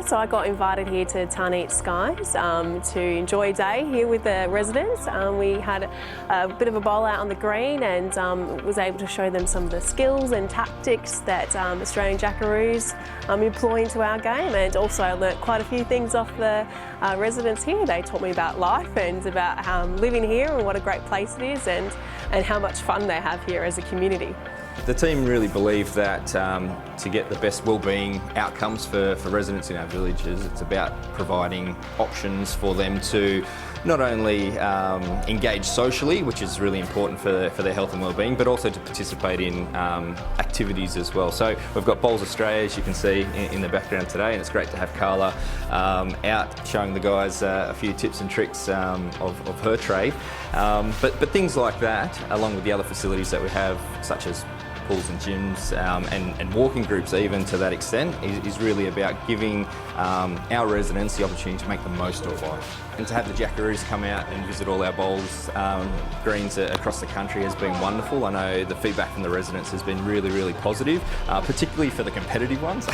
So I got invited here to Tarneet Skies to enjoy a day here with the residents. We had a bit of a bowl out on the green and was able to show them some of the skills and tactics that Australian Jackaroos employ into our game, and also I learnt quite a few things off the residents here. They taught me about life and about living here and what a great place it is, and how much fun they have here as a community. The team really believe that to get the best wellbeing outcomes for residents in our villages, it's about providing options for them to not only engage socially, which is really important for their health and wellbeing, but also to participate in activities as well. So we've got Bowls Australia, as you can see in the background today, and it's great to have Carla out showing the guys a few tips and tricks of her trade. But things like that, along with the other facilities that we have, such as pools and gyms and walking groups even to that extent, is really about giving our residents the opportunity to make the most of life. And to have the Jackaroos come out and visit all our bowls greens across the country has been wonderful. I know the feedback from the residents has been really, really positive, particularly for the competitive ones,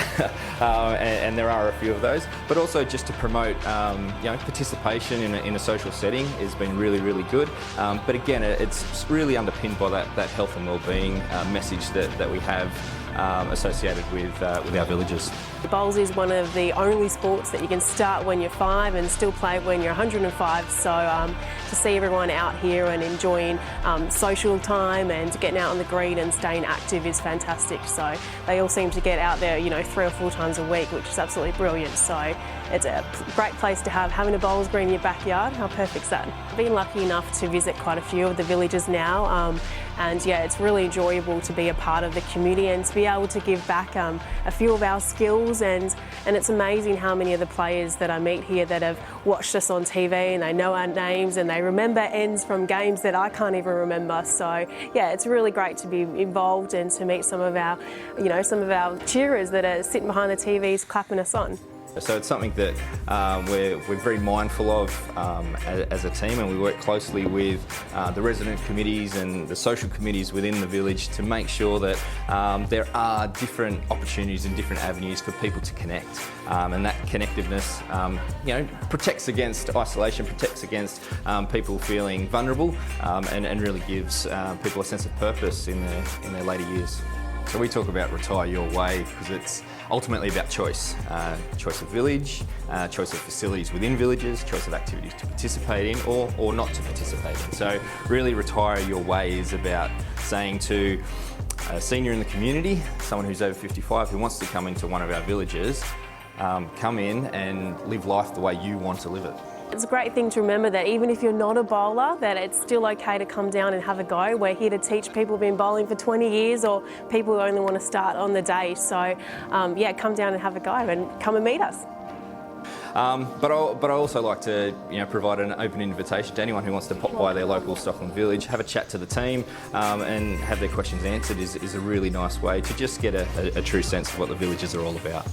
and there are a few of those, but also just to promote participation in a social setting has been really, really good. But again, it's really underpinned by that health and wellbeing message that we have associated with our villages. Bowls is one of the only sports that you can start when you're 5 and still play when you're 105, so to see everyone out here and enjoying social time and getting out on the green and staying active is fantastic. So they all seem to get out there 3 or 4 times a week, which is absolutely brilliant. So it's a great place to have, having a bowls green in your backyard. How perfect's that? I've been lucky enough to visit quite a few of the villages now, and yeah, it's really enjoyable to be a part of the community and to be able to give back a few of our skills, and it's amazing how many of the players that I meet here that have watched us on TV and they know our names and they remember ends from games that I can't even remember. So yeah, it's really great to be involved and to meet some of our, some of our cheerers that are sitting behind the TVs clapping us on. So it's something that we're very mindful of as a team, and we work closely with the resident committees and the social committees within the village to make sure that there are different opportunities and different avenues for people to connect. And that connectiveness protects against isolation, protects against people feeling vulnerable, and really gives people a sense of purpose in their later years. So we talk about Retire Your Way because it's ultimately about choice. Choice of village, choice of facilities within villages, choice of activities to participate in or not to participate in. So really Retire Your Way is about saying to a senior in the community, someone who's over 55 who wants to come into one of our villages, come in and live life the way you want to live it. It's a great thing to remember that even if you're not a bowler, that it's still okay to come down and have a go. We're here to teach people who've been bowling for 20 years or people who only want to start on the day. So yeah, come down and have a go and come and meet us. But I also like to provide an open invitation to anyone who wants to pop by their local Stockland Village, have a chat to the team and have their questions answered is a really nice way to just get a true sense of what the villages are all about.